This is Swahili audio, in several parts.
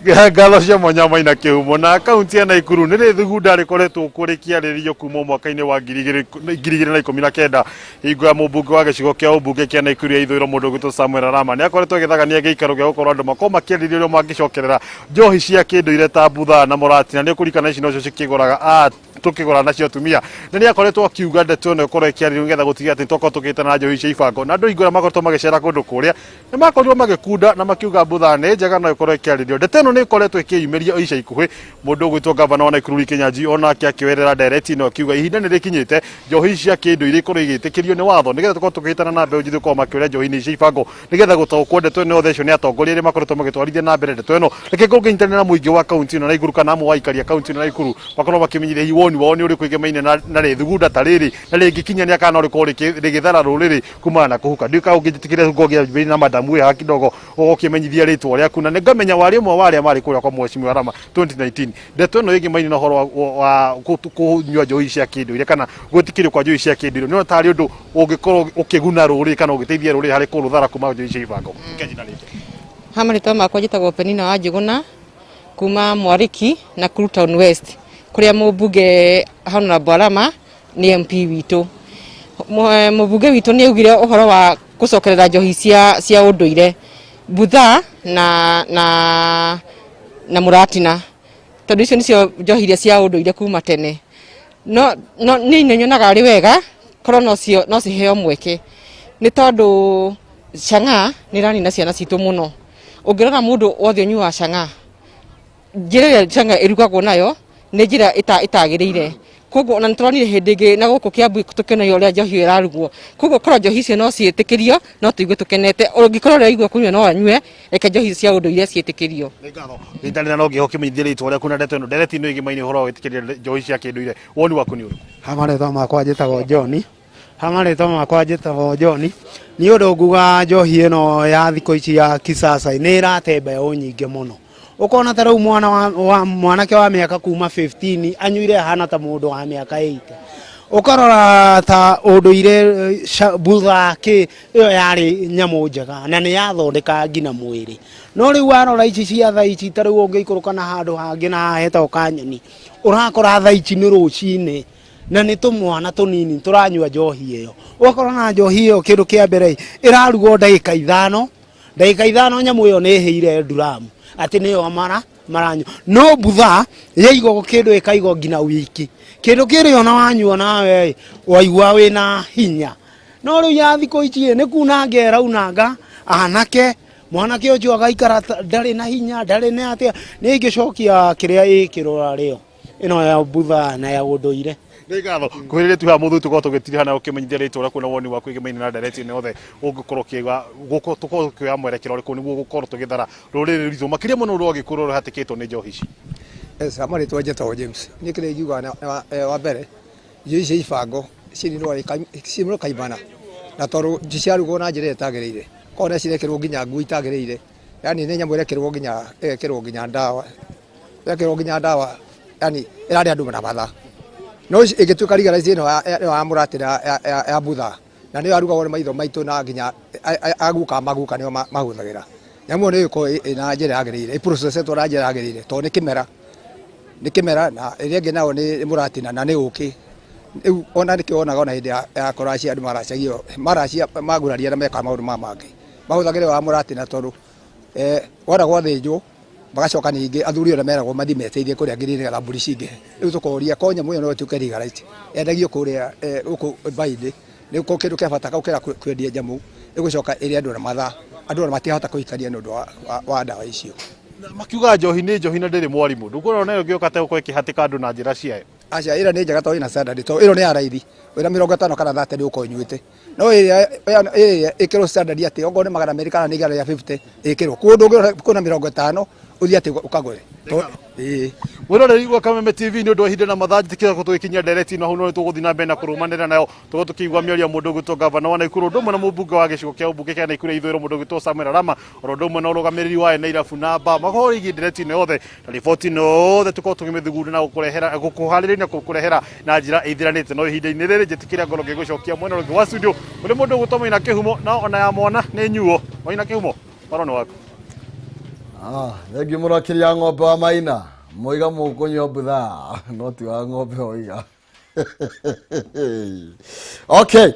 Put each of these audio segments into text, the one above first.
Ngalo cia mwanya ina kihumo na kaunti ya Naikuru nĩ thugunda rĩkoretwo kũrĩkĩarĩrio kuma mwaka-inĩ wa 2019 hingo ya mũmbunge wa gĩcigo kĩa ũmbunge kĩa Naikuru ya ithũĩro mũndũ gwĩtwo Samuel Arama nĩ akoretwo agĩthagania gĩikaro gĩa gũkorwo andũ makorwo makĩarĩrio ũrĩa mangĩcokerera njohi cia kĩndũire ta mbutha na mũrati na nĩ ũkũririkana ici nocio cikĩgũraga tukigora nacio atumia na nĩ akoretwo akiuga ndeto ĩno ĩkorwo ĩkĩarĩrio nĩgetha gũtiga atĩ tũkorwo tũgĩtana njohi cia ibango na andũ aingĩ makoretwo magĩcera kũndũ kũrĩa nĩ makorirwo magĩkunda na makiuga mbutha nĩ njega no ĩkorwo ĩkĩarĩrio ndeto ĩno nĩ ĩkoretwo ĩkĩyumĩria ica ikuhĩ mũndũ ũgwĩtwo gavana wa Naikuru Kinyanji onake akĩwerera ndereti ĩno akiuga ihinda nĩ rĩkinyĩte njohi cia kĩndũire ikorwo igĩtĩkĩrio nĩ watho nĩgetha tũkorwo tũgĩtana na mbeũ njĩthĩ gũkorwo makĩũrĩa njohi cia ibango nĩgetha gũtaũkwo ndeto ĩno yothe icio nĩ atongoria arĩa makoretwo magĩtwarithia na mbere ndeto ĩno reke ngorwo ngĩnyitanĩra na mũingĩ wa kaunti ĩno Naikuru kana amwe wa aikari a kaunti ĩno Naikuru makorwo makĩmenyithia hiwoni wao nĩ ũrĩkũ igemaine na rĩthugunda ta rĩrĩ na rĩngĩkinyania kana rĩkorwo rĩgĩthara rũrĩrĩ kumana na kũhuka ndika ũngĩjĩtĩkĩre ngogĩa na madamu ya kidogo ũgũkĩmenyithia rĩtwa rĩaku na nĩngamenya warĩ ũmwe wa arĩa marĩ kũrĩa kwa Mheshimiwa Arama 2019 ndeto ĩno ĩngĩmaine na ũhoro wa kũnyua njohi cia kĩndũire kana gwĩtĩkĩrio kwa njohi cia kĩndũire nĩ tarĩ ũndũ ũngĩkorwo ũkĩguna rũrĩrĩ kana ũgĩteithia rũrĩrĩ harĩ kũrũthara kuma njohi cia ibango Hamarĩtwa makwa njĩtagwo Penina wa Njuguna kuma Mwariki na Nakuru Town West kuria mũmbunge Honorable Arama ni MP witũ mũmbunge witũ nĩ augire ũhoro wa gũcokerera njohi cia ũndũire butha na mũratina tondũ icio nicio njohi iria cia ũndũire kuma tene no nĩ nyonaga arĩ wega korwo no ciheo mweke nĩ tondũ canga nĩ ranina ciana citũ mũno ũngĩrora mũndũ wothe ũnyuaga canga njĩra ĩrĩa canga ĩrugagwo nayo nĩ njĩra ĩtagĩrĩire koguo na nĩtũronire hĩndĩ ĩngĩ na gũkũ Kiambu tũkenagio ũrĩa njohi ĩrarugwo koguo korwo njohi icio no ciĩtĩkĩrio no tũigue tũkenete ũngĩkorwo ũrĩa igua kũnyua no anyue reke njohi cia ũndũire ciĩtĩkĩrio nĩngatho no ngĩho kĩmenyithia rĩtwa rĩaku na ndeto ĩno ndereti ĩno ĩngĩmaine ũhoro wa gwĩtĩkĩria njohi cia kĩndũire woni waku nĩ ũrĩkũ Hamarĩtwa makwa njĩtagwo John Hamarĩtwa makwa njĩtagwo John nĩ ũndũ nguga njohi ĩno ya thikũ ici ya kisasa nĩ ĩrate mbeũ nyingĩ mũno ukona ta rĩu mwanake wa mĩaka kuma 15 anyuire hana ta mũndũ wa mĩaka 8 ukarora ta ũndũire butha ĩyo yarĩ nyamũ njega na nĩ yathondeka ngina mwĩrĩ no rĩu warora ici cia thaa ici ta rĩu ũngĩikũrũka na handũ hangĩ na hetagwo Kanyoni ũrakora thaa ici nĩ rũcinĩ na nĩ tũmwana tũnini tũranyua njohi ĩyo ũgakorwo na njohi ĩyo kĩndũ kĩa mbere ĩrarugwo ndagĩka ithano nyamũ ĩyo nĩ ĩhĩire nduramu ati nĩyo maranyu no butha yaigwo kĩndũ ĩkaigwo ngina wiki kĩndũ kĩrĩ ona wanyua nawe waigua wĩna hinya no rĩu ya thikũ ici nĩ kuna ngeraunanga anake mwanake ũcio agaikara ndarĩ na hinya ndarĩ na atĩa nĩ ingĩcokia kĩrĩa ĩkĩrora rĩo ĩno ya butha na ya ũndũire ngatho kwĩrĩre tu ha mũthũ tũkorwo tũgĩtirihana ũkĩmenyithia rĩtwa rĩaku na woni waku ĩngĩmaine na ndereti ĩno yothe ũngĩkorwo kĩga gũkorwo tũkĩoya mwerekero ũrĩkũ nĩguo gũkorwo tũgĩthara rũrĩrĩ rwitũ makĩria mũno rwagĩkũrwo rũhatĩkĩtwo nĩ njohi ici Hamarĩtwa njĩtagwo James niĩ kĩrĩa ingiuga wa mbere njohi cia ibango ciĩrwo kaimana na tondũ ciarugwo na njĩra ĩtagĩrĩire korwo cirekĩrwo nginya nguo itagĩrĩire yani nĩ nyamũ ĩrekĩrwo nginya ndawa yani ĩrarĩ andũ na mathaa no ĩgĩtuĩka legalize ĩno ya mũratĩra ya butha na nĩ arugagwo nĩ maitho maitũ na nginya aguka nĩo mahũthagĩra nyamũ nĩ ĩkorwo ĩna njĩra yagĩrĩire ĩprocessetwo na njĩra yagĩrĩire tondũ nĩ kĩmera na ĩrĩa ĩngĩ nao nĩ mũratina na nĩ ũkĩ rĩu ona nĩkĩo wonaga ona hĩndĩ ya kũracia andũ maracia maguraria na meka maũndũ mangĩ mahũthagĩra wa mũratina tondũ wona gwathĩnjwo bagacoka ningĩ athuri ona meragwo mathi meteithie kũrĩa ngirĩrĩ na mburi cingĩ rĩu tũkoria ko nyamũ ĩyo no ĩtuĩke legalized endagio kũrĩa gũkũ baindĩ nĩ kĩndũ kĩa bata gũkĩra kwendia nyamũ ĩgũcoka ĩrĩ andũ na mathaa andũ ona matihota kũhikania nĩ ũndũ wa ndawa icio makiuga njohi nĩ njohi na ndĩrĩ mwarimũ ndũkũrona nayo ngĩoka ta gũkorwo ĩkĩhatĩka andũ na njĩra ciayo aca ĩra nĩ njega tondũ ĩna standard tondũ ĩno nĩ ya raithi wĩna 50 kana 30 nĩ ũkorwo ũnyuĩte no ĩrĩa ĩkĩrwo standard atĩ okorwo nĩ 200 kana nĩ igana rĩa 50 ĩkĩrwo kũndũ ũngĩona 50 uthi ati ukagore Mwiroreri wa Kameme TV ni undu hinde na mathaa tikira ko tũgĩkinyia ndereti no huno tũgũthi na mbere na kũrũmanĩra nayo tũgo tũkĩigua mĩario mũndũ gwĩtwo gavana wa Naikuru ndũmwe na mũmbunge wa gĩcigo kĩa ũmbunge kĩa Naikuru ithũĩro mũndũ gwĩtwo Samuel Arama oro ndũmwe na ũrũgamĩrĩri wa Nairabu na Mba mahoro igi ndereti no yothe na riboti no yothe tũko tũgĩmĩthugunda na gũkũharĩrĩria na gũkũrehera na njĩra ĩthiranĩte no ihinda-inĩ rĩrĩ njĩtĩkĩria ngoro ngĩgũcokia mwena ũngĩ wa studio ũrĩ mũndũ gũtoma ina kĩhumo na ona ya mwana nĩ nyuo wa ina kĩhumo marona waku Thegi mũrakiria ng'ombe wa Maina. Moiga mũkũnywa butha. No ti wa ng'ombe oiga. Okay.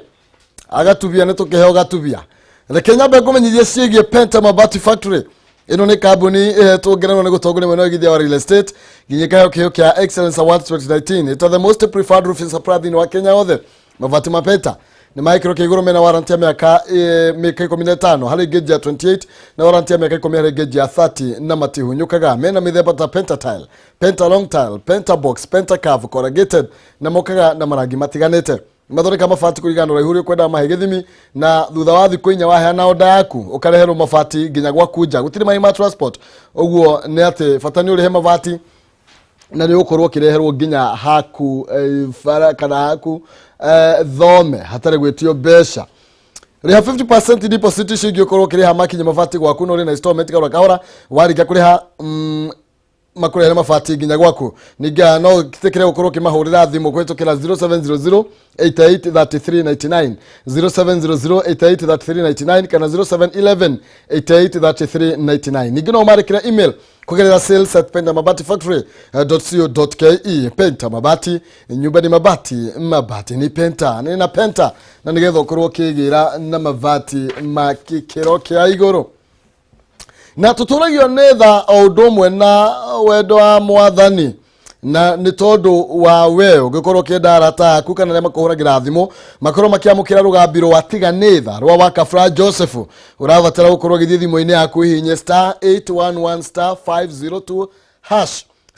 Agatubia nĩ tũkĩheo gatubia. Reke nyambe ngũmenyithie ciĩgiĩ Penta Mabati Factory. Ino ni kambuni tuongererwo nĩ gũtongoria mwena wĩgithia wa real estate nginya kĩheo kĩa Excellence Awards 2019. It is the most preferred roofing supplier thĩinĩ wa Kenya othe. Mabati ma Penta ni maikiro kiguru mena warranty ya miaka 15 hari geji ya 28 na warranty ya miaka 10 hari geji ya 30 na matihunyukaga mena mithemba ta Penta tile, Penta long tile, Penta box, Penta curve, corrugated na mokaga na marangi matiganite. Mathondeka mabati kũringana na ũraihu kwenda mahe gĩthimi na thutha wa thikũ inya waheana oda yaku ũkareherwo mabati nginya gwaku nja gũtirĩ mahi ma transport. Ũguo nĩ atĩ bata nĩ ũrĩhe mabati na nĩ ũkorwo ũkĩreherwo nginya haku bara kana haku thome hatarĩ gwĩtio mbeca. Rĩha 50% deposit cingĩkorwo ũkĩrĩha makinya mabati gwaku no rĩ na installment kahora warĩkia kũrĩha makurehere mabati nginya gwaku. Ninga no tikire gukorwo kimahurira thimu kwitukira 0700 883399 0700 883399 kana 0711 883399. Ninga no marikira email kugerera sales@pentamabati.co.ke. Penta Mabati, nyumba ni mabati, mabati ni Penta. Nina Penta na nigetha ukorwo kigira na mabati makikiro kia iguru. Na tuturagio netha o ndomwe na wendo wa mwathani na ni tondu wa we ugikorwo kienda arata aku kana makuhuragira thimo makorwo makiamukira rugambiro wa tiganitha rwa Wakafra Joseph urabatara gukorwo githii thimo-ini yaku hinye *811*502#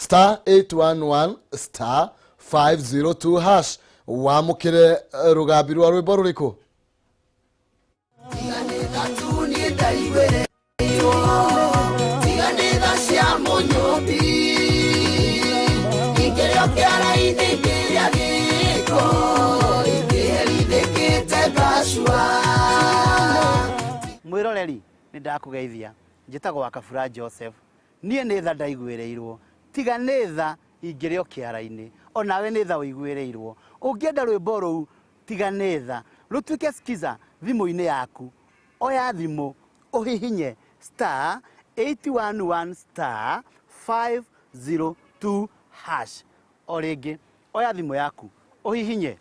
*811*502# wamukire rugambiro wa rwimbo ruriku mwiroreri ni ndakugeithia njitagwo Wakafra Joseph nie nitha ndaiguireirwo tiga nitha ingirio kiara-ini onawe nitha uiguireirwo ungienda rwimbo ruu tiga nitha rutuike skiza thimu-ini yaku oya thimu uhihinye *811*502# oringi oya thimu yaku uhihinye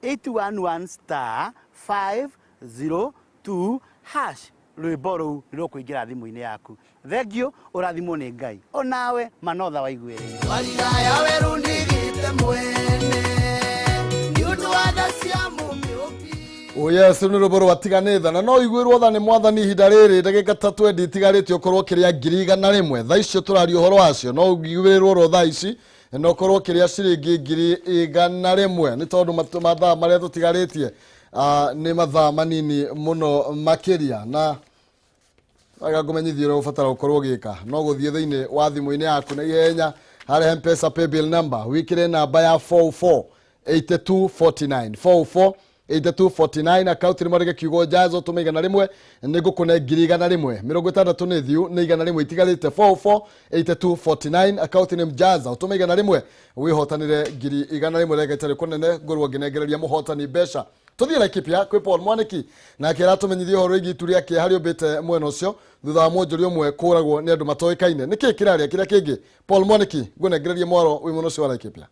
*811*502# rwimbo ruu nirukuingira thimu-ini yaku. Thengio urathimwo ni Ngai onawe manotha waiguire waliraya weru ndigite mwene niundu wa dacia mumiopi. Oh yes, ni rwimbo rwa tiganitha na no iguirwo tha ni mwathani ihinda riri ndagika 3 nditigarite ukorwo kiria 1,100 tha icio turario horo wacio no iguirwo ro tha ici no korwo kiria ciringi 1,100 ni tondu mathaa maria tutigarĩtie ni mathaa manini muno makiria na agagumenyithio ro fatara ukorwo gika no guthie thiini wa thimu-ini yaku na ihenya hari M-Pesa paybill number wikire namba ya 448249 448249 account ni marige kiugo jazo tumeigana rimwe nigukune 1,100 60 ni thiu ni 100 itigarite 448249 account ni mjaza utumeigana rimwe wihotanire 100 regetare kunene ngorwo nginegereria muhotani besha tuthie la kipia kwi Paul Mwaniki na kira tumenyithio horo igi turia ki hari obete mwena ucio thutha wa mwonjori umwe kuragwo ni andu matoikaine niki kiraria kira kingi Paul Mwaniki ngunegereria mwaro wi mwena ucio wa la kipia.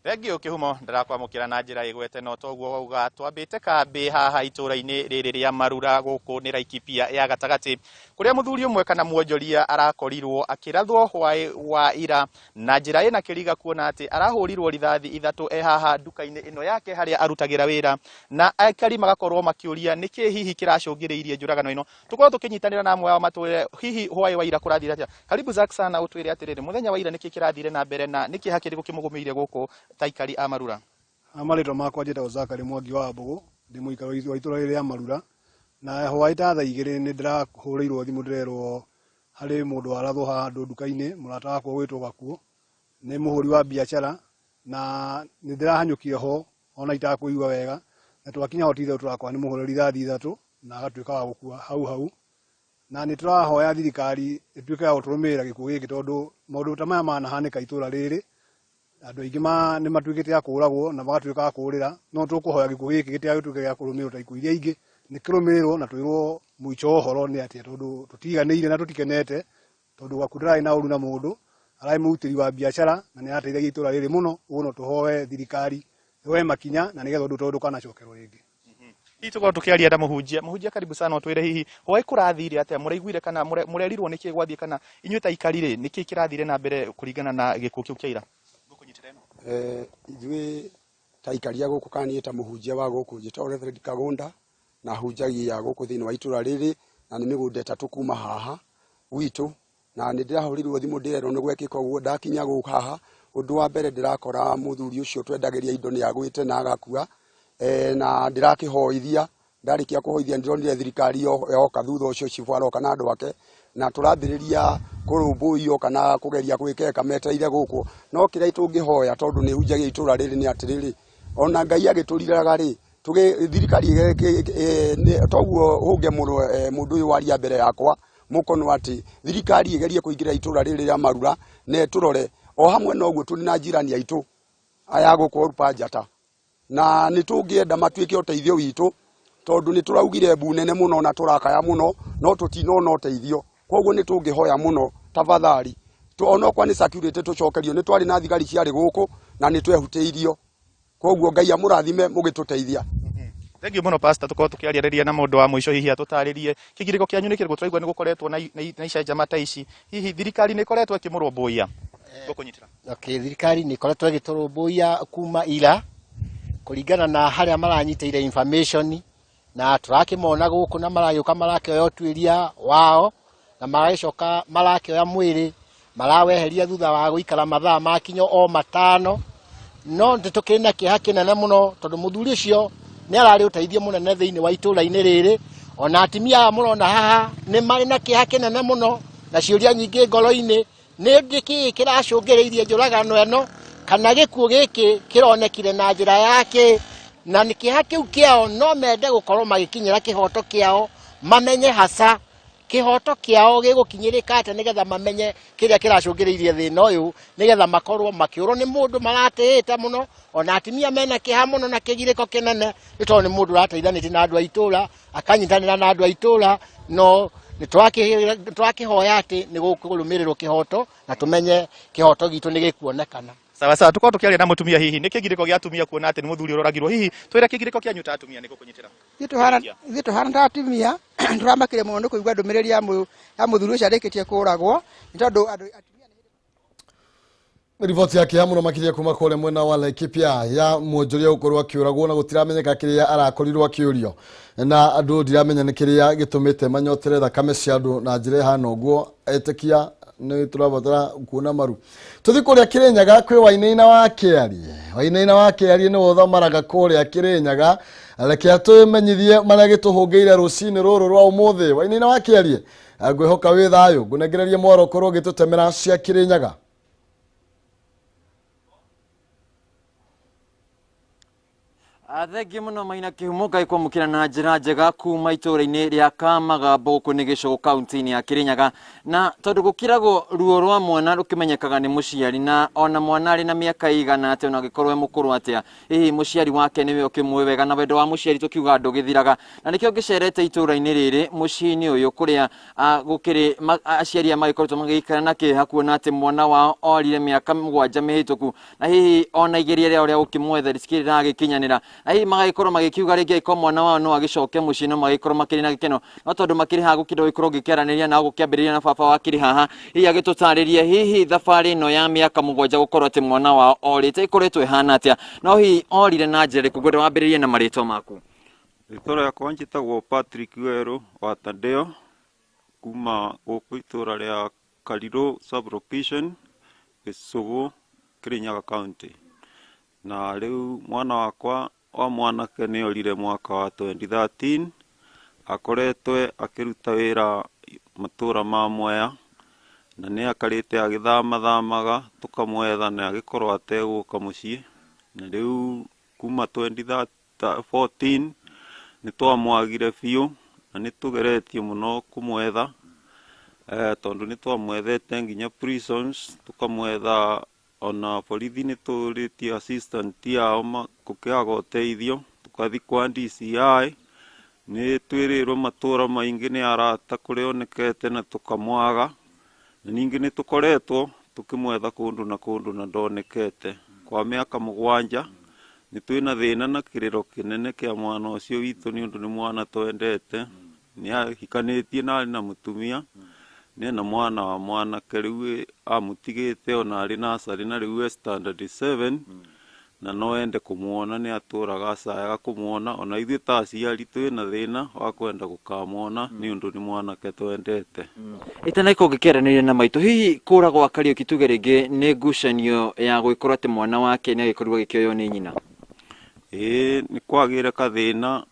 Thengio kihumo ndarakwamukira na njira igwete no toguo wauga twambite kambi haha itura-ini riri ria Marura guku ni Laikipia ya gatagati kuria muthuri umwe kana mwonjoria arakorirwo akirathwo hwai wa ira na njira ina kiriga kuona ati arahurirwo rithathi ithatu haha duka-ini ino yake haria arutagira wira na aikari magakorwo makiuria niki hihi kiracungiriirie njuragano ino tukorwo tukinyitanira na amwe wa matũre hihi hwai wa ira kurathira atia. Karibu Jackson na utwire atiriri muthenya wa ira niki kirathire na mbere na niki hakiri gukimugumĩire guku taikari a Marura. Amarĩtwa makwa njĩtagwo Zakari Mwangi wa Mbogo ndi mũikaro wa itũra rĩa Marura na hwaita thaa 2 nĩ ndĩrahũrĩirwo thimũ ndĩrerwo harĩ mũndũ warathwo handũ nduka-inĩ mũrata wakwa gwĩtwo Gakuo nĩ mũhũri wa biacara na nĩ ndĩrahanyũkire ho ona itakũigua wega na twakinya hotithe tũrakwa nĩ mũhũri rithathi ithatu na agatuĩka wa gũkua hau na nĩ tũrahoya thirikari ĩtuĩke ya gũtũrũmĩrĩra gĩkuũ gĩkĩ tondũ maũndũ ta maya manahanĩka itũra rĩrĩ andu aingi ni matuikite ya kuragwo na magatuika kurira no tukuhoya gikuo giki gitiga gituike ya kurumirwo ta ikuo iria ingi ni kirumirwo na twirwo muico horo ni ati tondu tutiganĩire na tutikenete tondu gakudrai na uru na mundu arai mutiri wa biashara na ni ateithagia itura riri muno uno tuhoe thirikari yoe makinya na nigetha tondu kana cokerwo ringi hihi tukorwo tukiaria na muhunjia karibu sana utwire hihi hoi kurathire atia muraiguire kana murerirwo niki gwathie kana inyuĩ ta ikarire niki kirathire na mbere kuringana na gikuũ kiu kia ira ithuĩ ta ikaria gũkũ kana niĩ ta mũhunjia wa gũkũ njĩtagwo Reverend Kagunda na hunjagia gũkũ thĩinĩ wa itũra rĩrĩ na nĩ mĩgũnda ĩtatũ kuma haha gwitũ na nĩ ndĩrahũrirwo thimũ ndĩrerwo nĩ gwekĩka ũguo ndakinya gũkũ haha ũndũ wa mbere ndĩrakora mũthuri ũcio twendagĩria indo nĩ agwĩte na agakua na ndĩrakĩhoithia ndarĩkia kũhoithia ndĩronire thirikari yoka thutha ũcio cibu aroka na andũ ake na tũrambĩrĩria kũrũmbũiyo kana kũgeria gwĩkeka metereire gũkũ no kĩrĩa tũngĩhoya tondũ nĩ hunjagia itũra rĩrĩ nĩ atĩrĩrĩ ona Ngai agĩtũriraga rĩ thirikari toguo ũnge mũndũ ũyũ waria mbere yakwa mũkono atĩ thirikari ĩgerie kũingĩra itũra rĩrĩ rĩa Marura na tũrore o hamwe na ũguo tũrĩ na njirani aitũ aya gũkũ Rupa Njata na nĩ tũngĩenda matuĩke ũteithio witũ tondu nĩ tũraugire mbu nene mũno na tũrakaya mũno no tũtinona ũteithio koguo nĩ tũngĩhoya mũno tafadhali onokwa nĩ security tũcokerio nĩ twarĩ na thigari ciarĩ gũkũ na nĩ twehutĩirio koguo Ngai amũrathime mũgĩtũteithia Thengiũ mũno pastor tukorwo tukiarĩrĩria na mũndũ wa mũico hihi atũtarĩrie kĩgirĩko kĩanyu nĩ kĩrĩkũ tũraigua nĩ gũkoretwo na icanjama ta ici hihi thirikari nĩ ĩkoretwo ĩkĩmũrũmbũiya gũkũnyitĩra thirikari nĩ ĩkoretwo ĩgĩtũrũmbũiya kuma ira kũringana na harĩa maranyitĩire information na tũrakĩmona gũkũ na maragĩũka marakĩoya ũtuĩria wao na maragĩcoka marakĩoya mwĩrĩ maraweheria thutha wa gũikara mathaa makinyo o 5 no tũkĩrĩ na kĩeha kĩnene mũno tondũ mũthuri ũcio nĩ ararĩ ũteithio mũnene thĩinĩ wa itũra-inĩ rĩrĩ ona atimia aya mũrona haha nĩ marĩ na kĩeha kĩnene mũno na ciũria nyingĩ ngoro-inĩ nĩ gĩkĩ kĩracũngĩrĩirie njũragano ĩno kana gĩkuũ gĩkĩ kĩronekire na njĩra yake na nĩ kĩeha kĩu kĩao no mende gũkorwo magĩkinyĩra kĩhoto kĩao mamenye hasa kĩhoto kĩao gĩgũkinyĩrĩka atĩ nĩgetha mamenye kĩrĩa kĩracũngĩrĩirie thĩna ũyũ nĩgetha makorwo makĩũrwo nĩ mũndũ maratĩĩte mũno ona atimia mena kĩeha mũno na kĩgirĩko kĩnene nĩ tondũ nĩ mũndũ ũrateithanĩtie na andũ a itũra akanyitanĩra na andũ a itũra no nĩ tũrakĩhoya atĩ nĩ gũkũrũmĩrĩrwo kĩhoto na tũmenye kĩhoto gitũ nĩ gĩkuonekana sawa tukorwo tukiaria na mutumia hihi nĩ kĩgirĩko gĩa atumia kuona atĩ nĩ mũthuri ũroragirwo hihi twĩre kĩgirĩko kĩanyu ta atumia nĩ gũkũnyitĩra ithuĩ tũhana ta atumia tũramakire mũno nĩ kũigua ndũmĩrĩri ya mũthuri ũcio arĩkĩtie kũragwo nĩ tondũ atumia riboti yake ya muno makiria kuma kũrĩa mwena wa Laikipia ya mwonjoria gũkorwo akĩũragwo na gũtiramenyeka kĩrĩa arakorirwo akĩũrio na andũ ndiramenya nĩ kĩrĩa gĩtũmĩte manyotere thakame cia andũ na njĩra ihana ũguo etĩkia nĩ tũrabatara kuona maru tũthi kũrĩa Kĩrĩnyaga kwĩ Wainaina wa Kĩarie nĩ wothamaraga kũrĩa Kĩrĩnyaga reke atũmenyithie marĩa gĩtũhũngĩire rũcinĩ rũrũ rwa ũmũthĩ Wainaina wa Kĩarie ngwĩhoka wĩ thayũ ngũnengererie mwaro korwo gĩtũtemera cia Kĩrĩnyaga Thengiũ mũno Maina Kĩhumo Ngai kwamũkĩra na njĩra njega kuma itũra-inĩ rĩa Kamagambo gũkũ nĩ gĩcũgũ kaunti-inĩ ya Kĩrĩnyaga na tondũ gũkiragwo ruo rwa mwana rũkĩmenyekaga nĩ mũciari na ona mwana arĩ na mĩaka igana atĩa ona agĩkorwo mũkũrũ atĩa hihi mũciari wake nĩwe ũkĩmũĩ wega na wendo wa mũciari tũkiuga ndũgĩthiraga na nĩkĩo ngĩcerete itũra-inĩ rĩrĩ mũciĩ-inĩ ũyũ kũrĩa gũkĩrĩ aciari magĩkoretwo magĩikara na kĩeha kuona atĩ mwana wao orire mĩaka 7 mĩhĩtũku na hihi ona igeria rĩao rĩa gũkĩmwetha rĩtikĩrĩ rĩragĩkinyanĩra na hihi magagĩkorwo magĩkiuga rĩngĩ angĩkorwo mwana wao no agĩcoke mũciĩ no magĩkorwo makĩrĩ na gĩkeno no tondũ makĩrĩ haha gũkorwo gĩkĩaranĩria na gũkĩambĩrĩria na baba wakĩrĩ haha hihi agĩtũtarĩria hihi thabarĩ ĩno ya mĩaka 7 gũkorwo atĩ mwana wao orĩte ĩkoretwo ĩhana atĩa no hihi orire na njĩra ĩrĩkũ ngwenda wambĩrĩrie na marĩtwa maku rĩtwa rĩakwa njĩtagwo Patrick Werũ wa Tandeo kuma gũkũ itũra rĩa Karirũ sub-location gĩcũgũ Kĩrĩnyaga county na rĩu mwana wakwa wa mwanake nĩ orire mwaka wa 2013 akoretwe akĩruta wĩra matũra ma Mwea na nĩ akarĩte agĩthamaga tũkamwetha na agĩkorwo ategũka mũciĩ na rĩu kuma 2014 nĩ twamwagire biũ na nĩ tũgeretie mũno kũmwetha tondũ nĩ twamwethete nginya prisons tũkamwetha ona borithi nĩ tũrĩtie assistant yao gũkĩaga ũteithio tũkathi kwa DCI nĩ twĩrĩrwo matũũra maingĩ nĩ arata kũrĩa onekete na tũkamwaga, na ningĩ nĩ tũkoretwo tũkĩmwetha kũndũ na kũndũ na ndonekete. Kwa mĩaka 7 nĩ twĩna thĩna na kĩrĩro kĩnene kĩa mwana ũcio witũ nĩ ũndũ nĩ mwana twendete, nĩ ahikanĩtie na arĩ na mũtumia, nĩena mwana wa mwanake rĩu amũtigĩte ona arĩ nasarĩ na rĩu standard 7, na no ende kũmuona, nĩ atũraga acayaga kũmuona, ona ithuĩ ta aciari twĩna thĩna wa kwenda gũkamuona nĩ ũndũ nĩ mwanake twendete. Itana iko ngĩkĩaranĩria na maitũ, hihi kũra gwa Kariuki tuge rĩngĩ nĩ ngucanio ya gwĩkorwo atĩ mwana wake nĩ agĩkorirwo agĩkĩoywo nĩ nyina? Nĩ kwagĩire kathĩna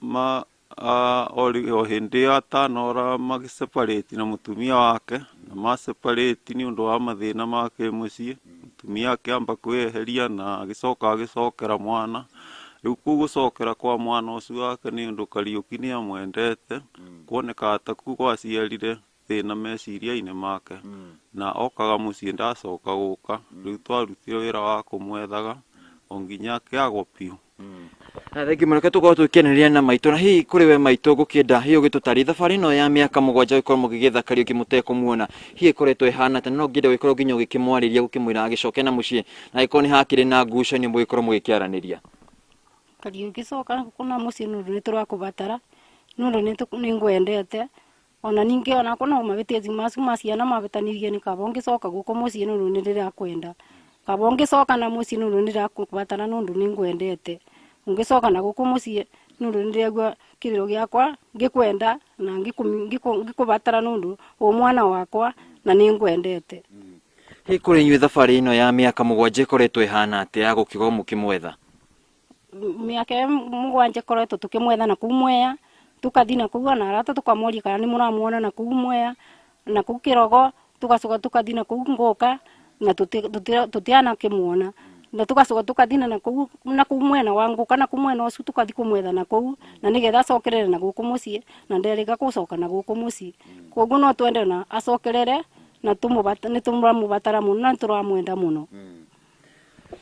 o hĩndĩ atanora magĩseparate na mũtumia wake, na maseparate nĩ ũndũ wa mathĩna ma kĩmũciĩ, mũtumia akĩamba kwĩyeheria na agĩcokera mwana. Rĩu kũu gũcokera kwa mwana ũcio wake nĩ ũndũ Kariuki nĩ amwendete, kuoneka ta kũu gwaciarire thĩna meciria-inĩ make, na okaga mũciĩ ndacoka gũka. Rĩu twarutire wĩra wa kũmwethaga o nginya akĩagwo piũ. Thengi mũno tũkorwo tũkĩanĩrĩria na maitũ, na hihi kũrĩ we maitũ ngũkĩenda hihi ũgĩtũtarĩrie thabarĩ ĩno ya mĩaka 7 gũkorwo mũgĩgĩetha Kariuki mũtekũmuona, hihi ĩkoretwo ĩhana atĩa, no ngĩenda gũkorwo nginya ũgĩkĩmwarĩria gũkĩmwĩra agĩcoke na mũciĩ, na gĩkorwo nĩ hakĩrĩ na ngucanio mũgĩkorwo mũgĩkĩaranĩria? Kariuki coka kuna mũciĩ nũndũ nĩ tũrakũbatara, nũndũ nĩ ngwendete, ona ningĩ ona kuna mabĩtĩti macu ma ciana mabĩtanĩrie nĩ kaba ũngĩcoka gũkũ mũciĩ nũndũ nĩ ndĩrakwenda, kaba ũngĩcoka na mũciĩ nũndũ nĩ ndĩrakũbatara nũndũ nĩ ngwendete, ũngĩcoka na gũkũ mũciĩ nũndũ nĩ ndĩragua kĩrĩro gĩakwa ngĩkwenda na ngĩkũbatara nũndũ o mwana wakwa na nĩ ngwendete. Hihi kũrĩ inyuĩ thabarĩ ĩno ya mĩaka 7 ĩkoretwo ĩhana atĩa ya gũkiuga mũkĩmwetha? Mĩaka 7 ĩkoretwo tũkĩmwetha na kũu Mwea, tũkathi na kũu na arata tũkamũria kana nĩ mũramuona na kũu Mwea, na kũu Kĩrogo, tũgacoka tũkathi na kũu Ngũka na tũtianakĩmuona, na tũgacoka tũkathi na kũu mwena wa Ngũka, na kũu mwena ũcio tũkathi kũmwetha na kũu, na nĩgetha acokerere na gũkũ mũciĩ, na nderĩga gũcoka na gũkũ mũciĩ. Koguo no twende na acokerere, na nĩ tũramũbatara mũno na nĩ tũramwenda mũno.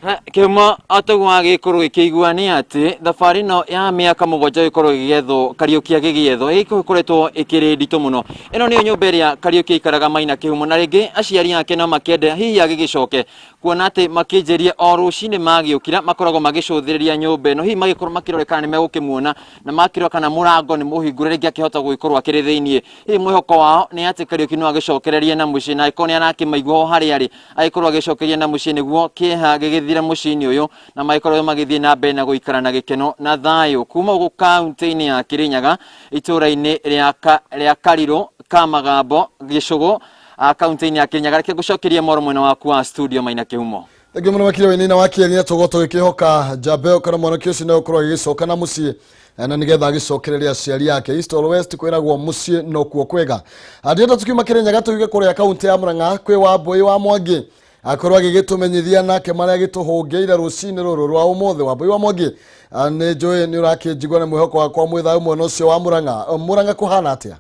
Kĩma atagwo agĩkorwo gĩkĩigua nĩ atĩ thabarĩ ĩno ya mĩaka 7 ĩkorwo ĩgĩgethwo, Kariuki agĩgĩethwo, ĩkoretwo ĩkĩrĩ nditũ mũno. Ĩno nĩyo nyũmba ĩrĩa Kariuki aikaraga Maina Kĩhumo, na rĩngĩ aciari ake no makĩende hihi agĩgĩcoke, kuona atĩ makĩnjĩria o rũcinĩ magĩũkira makoragwo magĩcũthĩrĩria nyũmba ĩno, hihi magĩkorwo makĩrora kana nĩ megũkĩmuona, na makĩrora kana mũrango nĩ mũhingũre rĩngĩ akĩhota gũgĩkorwo akĩrĩ thĩiniĩ. Hihi mwĩhoko wao nĩ atĩ Kariuki no agĩcokererie na mũciĩ, na agĩkorwo nĩ arakĩmaigua o harĩa arĩ, agĩkorwo agĩcokeria na mũciĩ nĩguo kĩeha gĩgĩthira mũciĩ-inĩ ũyũ, na magĩkorwo magĩthiĩ na mbere na gũikara na gĩkeno na thayũ. Kuma gũkũ kaunti-inĩ ya Kirinyaga, itũũra-inĩ rĩa Karirũ, Kamagambo, Gĩcũgũ, kaunti-inĩ ya Kirinyaga, reke ngũcokerie moro mwena waku wa studio Maina Kĩhumo. Thengi mũno makĩria wĩna wa kĩeria tũgũkorwo tũgĩkĩhoka Jabeo kana mwanake ũcio nĩ gũkorwo agĩgĩcoka na mũciĩ, na nĩgetha agĩcokereria aciari yake. East or West kwĩragwo mũciĩ no kuo kwega. Ndirenda tukiuma Kirinyaga tũgĩke kũrĩa kaunti ya Murang'a kwĩ Wambũi wa Mwangi akorwo agĩgĩtũmenyithia nake marĩa agĩtũhũngĩire rũcinĩ rũrũ rwa ũmũthĩ. Wambũi wa Mwangi, nĩ njũĩ nĩ ũrakĩnjigua na mwĩhoko wakwa mwĩthayo mwena ũcio wa Murang'a. Murang'a kũhana atĩa?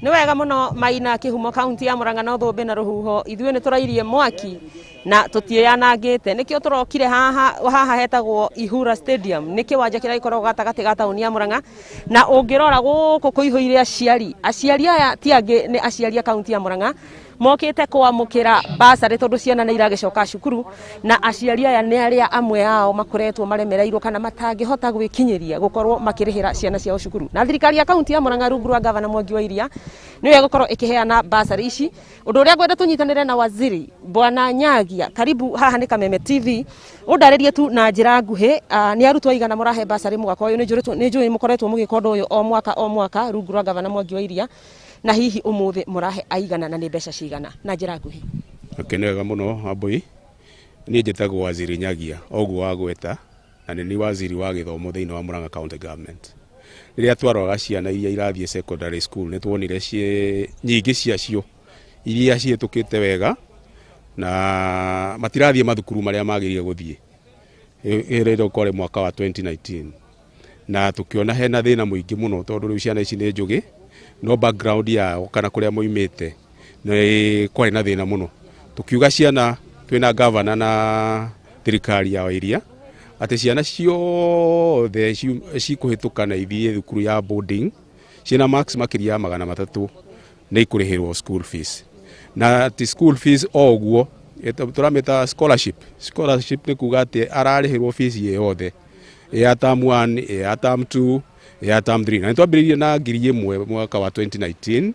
Nĩ wega mũno Maina Kĩhumo, kaunti ya Murang'a no thũmbĩ na rũhuho, ithuĩ nĩ tũrairie mwaki na tũtianangĩte. Nĩkĩo tũrokire haha hetagwo Ihura Stadium, nĩ kĩwanja kĩrĩa gĩkoragwo gatagatĩ ga taũni ya Murang'a, na ũngĩrora gũkũ kũihũire aciari aya ti angĩ nĩ aciari a kaunti ya Murang'a mokĩte kwamũkĩra basarĩ tondũ ciana nĩ iragĩcoka cukuru, na aciari aya nĩ arĩa amwe ao makoretwo maremereirwo kana matangĩhota gwĩkinyĩria gũkorwo makĩrĩhĩra ciana ciao cukuru. Na thirikari ya kaunti ya Murang'a rungu rwa gavana Mwangi wa Iria nĩwe gũkorwo ĩkĩheana basarĩ ici, ũndũ ũrĩa ngwenda tũnyitanĩre na waziri Bwana Nyagia. Karibu, haha nĩ Kameme TV, ũndarĩrie tu na njĩra nguhĩ, nĩ arutwo aigana mũrahe basarĩ mwaka ũyũ? Nĩ njũĩ mũkoretwo mũgĩka ũndũ ũyũ o mwaka rungu rwa gavana Mwangi wa Iria, na hihi ũmũthĩ mũrahe aigana na nĩ mbeca cigana? Na njĩra nguhĩ. Nĩ wega mũno Wambũi, niĩ njĩtagwo waziri Nyagia, oguo wa gweta, na nĩ waziri wa gĩthomo thĩinĩ wa Murang'a County Government. Rĩrĩa twaroraga ciana iria irathiĩ secondary school nĩ tuonire nyingĩ ciacio iria ciĩtũkĩte wega na matirathiĩ mathukuru marĩa magĩrĩire gũthiĩ rĩrĩa ũkorĩ mwaka wa 2019, na tũkĩona hena thĩna mũingĩ mũno tondũ rĩu ciana ici nĩ njũgĩ, no background yao kana kũrĩa moimĩte nĩ kwarĩ na thĩna mũno. Tukiuga ciana twĩna gavana na thirikari ya Iria ati ciana ciothe cikuhituka na ithie thukuru ya boarding ciana max makiria 300 nĩ ikũrĩhĩrwo school fees na ati school fees oguo turameta scholarship nĩ kuga atĩ ararĩhĩrwo fees yothe ya term 1 ya term 2 ya term 3 na twambĩrĩirie na 1,000 mwaka wa 2019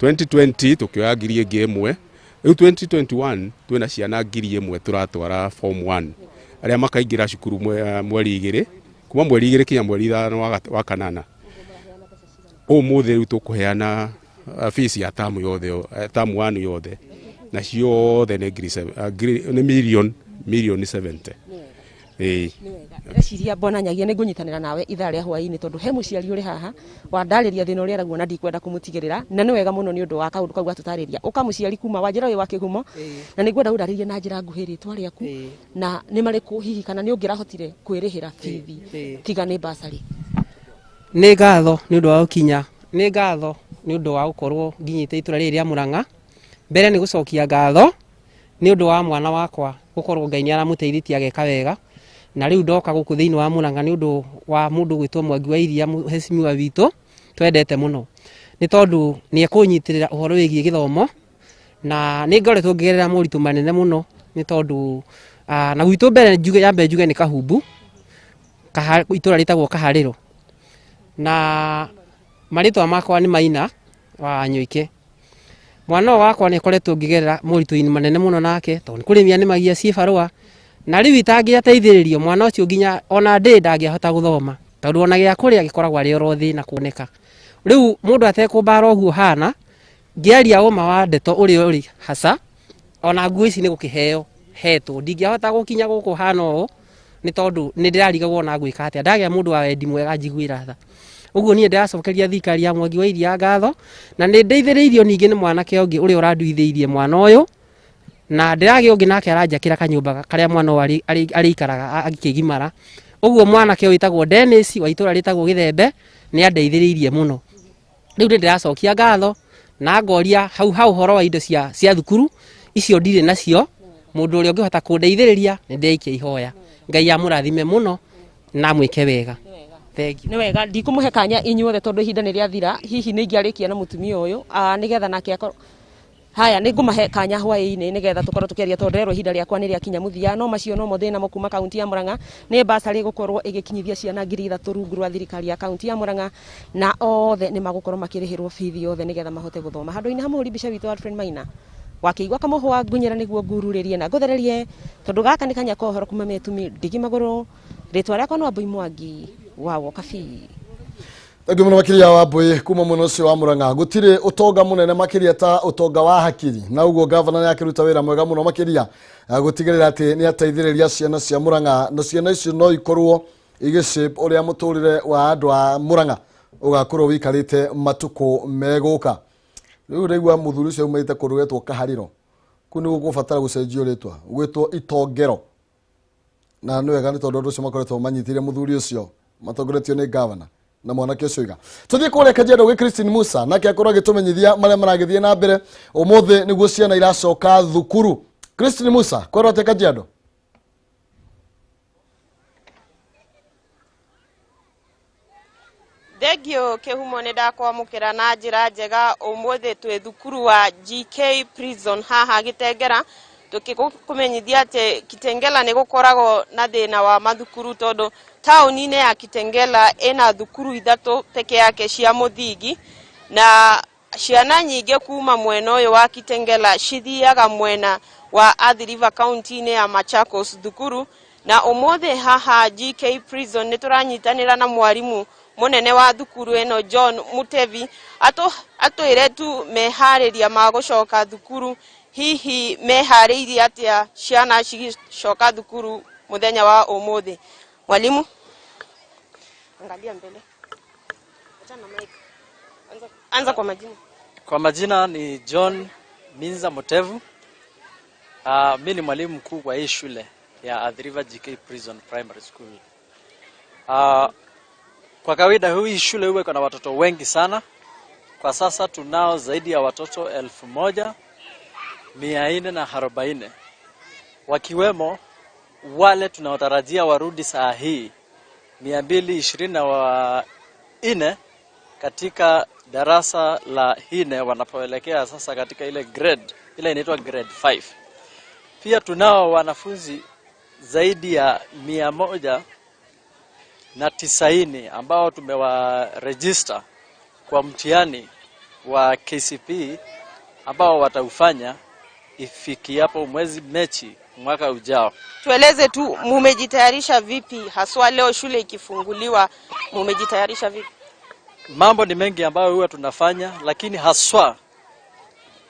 2020 tukioya 1,000 rĩu 2021 twĩna ciana 1,000 turatwara form 1 arĩa makaingĩra cukuru mweri 2 kuma mweri 2 kinya mweri 5 wa kanana ũmũthĩ rĩu tũkũheana fees ya term yothe term 1 yothe na ciothe nĩ million 70 Reciria mbona nyagia nĩngũnyitanĩra nawe ithaa rĩa hwaĩ-inĩ tondũ he mũciari ũrĩ haha wandarĩria thĩna ũrĩa araguo na ndikwenda kũmũtigĩrĩra na nĩ wega mũno nĩ ũndũ wa kaũndũ kau gatũtarĩria ũkamũciari kuma wanjĩra wĩ wa kĩhumo na nĩngwenda ũndarĩrie na njĩra nguhĩ rĩtwa rĩaku na nĩ marĩkũ hihi kana nĩ ũngĩrahotire kwĩrĩhĩra bithi tiga nĩ basarĩ. Nĩ ngatho nĩ ũndũ wa ũkinya, nĩ ngatho nĩ ũndũ wa gũkorwo nginyĩte itũra rĩrĩ rĩa Mũrang'a. Mbere nĩ gũcokia ngatho nĩ ũndũ wa mwana wakwa gũkorwo Ngai nĩ aramũteithĩtie ageka wega na rĩu ndoka gũkũ thĩinĩ wa Mũrang'a nĩ ũndũ wa mũndũ gwĩtwo Mwangi wa Iria mũhecimiwa witũ twendete mũno nĩ tondũ nĩ ekũnyitirĩra ũhoro wĩgiĩ gĩthomo na nĩ ngoretwo ngĩgerera moritũ manene mũno nĩ tondũ na gwitũ mbere njuge nĩ Kahumbu itũra rĩtagwo Kaharĩro na marĩtwa makwa nĩ Maina wa Nyũike. Mwana wakwa nĩ koretwo ngĩgerera moritũ-inĩ manene mũno nake tondũ kũrĩmia nĩ magia ciĩbarũa na rĩu itangĩateithĩrĩrio mwana ũcio nginya ona ndangĩahota gũthoma tondũ ona gĩa kũrĩa gĩkoragwo arĩ oro thĩna kuoneka. Rĩu mũndũ atekũmbara ũguo hana ngĩaria ũma wa ndeto ũrĩa ũrĩ hasa ona nguo ici nĩ gũkĩheo hetwo ndingĩahota gũkinya gũkũ hana ũũ nĩ tondũ nĩ ndĩrarigagwo na gwĩka atĩa ndagĩa mũndũ wa wendi mwega njiguĩra tha. Ũguo niĩ ndĩracokeria thirikari ya Mwangi wa Iria ngatho na nĩ ndeithĩrĩirio ningĩ nĩ mwanake ũngĩ ũrĩa ũranduithĩirie mwana ũyũ na ndĩragĩa ũngĩ nake aranjakĩra kanyũmba karĩa mwana ũyũ arĩikaraga akĩgimara. Ũguo mwanake ũyũ wĩtagwo Dennis wa itũra rĩtagwo Gĩthembe nĩ andeithĩrĩirie mũno. Rĩu nĩ ndĩracokia ngatho na ngoria hau ũhoro wa indo cia thukuru icio ndirĩ nacio mũndũ ũrĩa ũngĩhota kũndeithĩrĩria nĩ ndĩikia ihoya. Ngai amũrathime mũno na mwĩke wega. Nĩ wega ndikũmũhe kanya inyuothe tondũ ihinda nĩ rĩathira hihi nĩ ingĩarĩkia na mũtumia ũyũ nĩgetha nake akorwo haya nĩ ngũmahe kanya hwaĩ-inĩ nĩgetha tũkorwo tũkĩaria tondũ rero ihinda rĩakwa nĩ rĩakinya mũthia no macio no mo thĩna mo kuma kaunti ya Mũrang'a nĩ basarĩ gũkorwo ĩgĩkinyithia ciana 3,000 rungu rwa thirikari ya kaunti ya Mũrang'a na othe nĩ magũkorwo makĩrĩhĩrwo bithi yothe nĩgetha mahote gũthoma. Handũ-inĩ ha mũhũri mbica witũ Alfred Maina wakĩigua kamũhwa ngunyĩra nĩguo ngururĩrie na ngũthererie tondũ gaka nĩ kanya kohoro kuma metumi ndigi magũrũ rĩtwa rĩakwa no Ambui Mwangi wa Wokabi. Thank you mũno makĩria wa Ambui kuma mũno ũcio wa Mũrang'a. Gũtirĩ ũtonga mũnene makĩria ta ũtonga wa hakiri na ũguo gavana nĩ akĩruta wĩra mwega mũno makĩria gũtigĩrĩra atĩ nĩ ateithĩrĩria ciana cia Mũrang'a na ciana icio no ikorwo igĩshape ũrĩa mũtũrĩre wa andũ a Mũrang'a ũgakorwo wĩikarĩte matukũ megũka. Rĩu rĩigua mũthuri ũcio umaite kũndũ gwetwo Kaharĩro kũu nĩ gũgũbatara gũcenjio rĩtwa gwĩtwo Itongero na nĩ wega nĩ tondũ andũ ũcio makoretwo manyitire mũthuri ũcio matongoretio nĩ gavana na mwanake ũcio iga. Tũthiĩ kũrĩa Kajiado gwĩ Christine Musa nake akorwo agĩtũmenyithia marĩa maragĩthiĩ na mbere ũmũthĩ nĩguo ciana iracoka thukuru. Christine Musa kwĩrwo atĩ Kajiado. Thengio kĩhumo nĩ ndakwamũkĩra na njĩra njega ũmũthĩ twĩ thukuru wa GK Prison haha Gĩtengera tũkĩkũmenyithia atĩ Kitengela nĩ gũkoragwo na thĩna wa mathukuru tondũ taũni-inĩ ya Kitengela ĩna thukuru 3 peke yake cia mũthingi na ciana nyingĩ kuma mwena ũyũ wa Kitengela cithiaga mwena wa Athi River County-inĩ ya Machakos thukuru na ũmũthĩ haha GK Prison nĩ tũranyitanĩra na mwarimũ munene wa thukuru ĩno John Mutevi atwĩre tu meharĩria ma gũcoka thukuru hihi meharĩirie atĩa ciana cicoka thukuru muthenya wa ũmũthĩ. Mwalimu, angalia mbele. Achana mic. Anza kwa majina. Kwa majina ni John Minza Mutevu. Mimi ni mwalimu mkuu wa hii shule ya Athi River GK Prison Primary School. Kwa kawaida hii shule huwa iko na watoto wengi sana. Kwa sasa tunao zaidi ya watoto 1,440 wakiwemo wale tunaotarajia warudi saa hii 224 katika darasa la 4 wanapoelekea sasa katika ile inaitwa grade 5. Pia tunao wanafunzi zaidi ya 190 ambao tumewaregister kwa mtihani wa KCPE ambao wataufanya ifikiapo mwezi Machi mwaka ujao. Tueleze tu mumejitayarisha vipi haswa leo shule ikifunguliwa, mumejitayarisha vipi? Mambo ni mengi ambayo huwa tunafanya, lakini haswa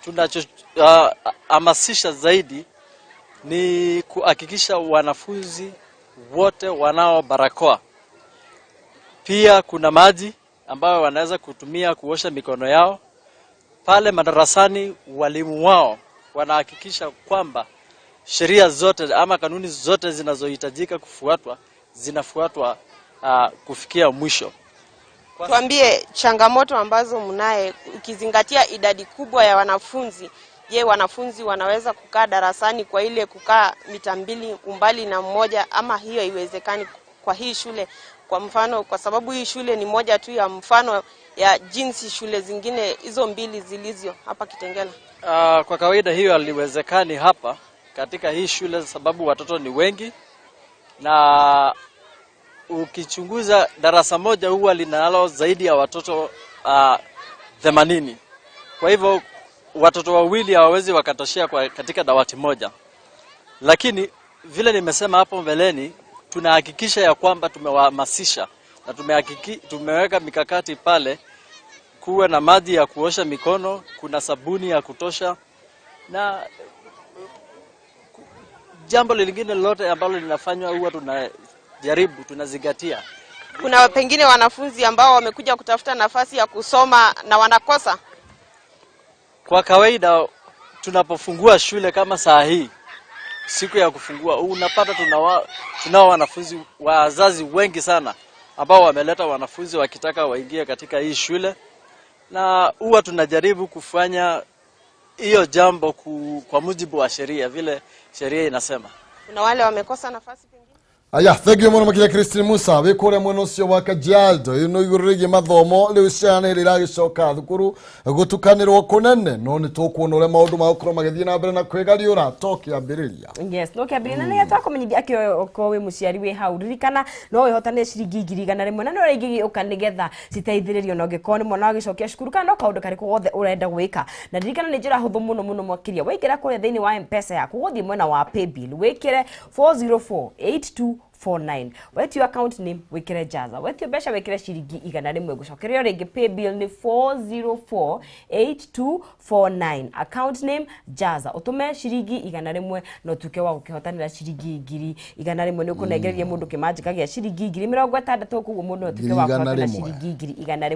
tunachohamasisha zaidi ni kuhakikisha wanafunzi wote wanao barakoa. Pia kuna maji ambayo wanaweza kutumia kuosha mikono yao. Pale madarasani walimu wao wanahakikisha kwamba sheria zote ama kanuni zote zinazohitajika kufuatwa zinafuatwa kufikia mwisho. Tuambie changamoto ambazo mnaye ukizingatia idadi kubwa ya wanafunzi. Je, wanafunzi wanaweza kukaa darasani kwa ile kukaa mita 2 umbali na mmoja, ama hiyo haiwezekani kwa hii shule? Kwa mfano, kwa sababu hii shule ni moja tu ya mfano ya jinsi shule zingine hizo 2 zilizio hapa Kitengela. Kwa kawaida hiyo haliwezekani hapa katika hii shule sababu watoto ni wengi, na ukichunguza darasa moja huwa linalo zaidi ya watoto 80. Kwa hivyo watoto wawili hawawezi wakatoshea katika dawati moja. Lakini vile nimesema hapo mbeleni, tunahakikisha ya kwamba tumewahamasisha na tumeweka mikakati pale kuwe na maji ya kuosha mikono, kuna sabuni ya kutosha, na jambo lingine lolote ambalo linafanywa huwa tunazingatia. Kuna pengine wanafunzi ambao wamekuja kutafuta nafasi ya kusoma na wanakosa? Kwa kawaida tunapofungua shule kama saa hii, siku ya kufungua, unapata tunao wanafunzi, wazazi wengi sana ambao wameleta wanafunzi wakitaka waingie katika hii shule, na huwa tunajaribu kufanya hiyo jambo kwa mujibu wa sheria, vile sheria inasema. Kuna wale wamekosa nafasi pengine? Aya, thank you muno makire Christine Musa wikore mweno ucio wa Kajiado ino igurigi mathomo riu ciana iragicoka thukuru gutukanirwo kunene no ni tukuona ure maundu ma ukro magithie na mbere na kwigariura tokiambiriria. Yes, no kiambiriria ni twakomenyithia akio wi muciari wi hau ririkana no wihotane ciringi 100 na no ringi ukanigetha citeithiririo no ngikoni mwana agicokia cukuru kana no kaundu kari gothe urenda gwika na ririkana ni njira huthu muno mwakiria waikira kure thiini wa M-Pesa yaku guthie mwena wa paybill wikire 4048249 wetio account name wikire Jaza wetio besha wikire ciringi 100 gucokerio ringi paybill ni 4048249 account name Jaza utume ciringi 100 no tuke wa gukihotanira ciringi 100 ni ukunengereria mundu kimanjika gia ciringi 60 kuguo mundu tuke wa gukihotanira ciringi 100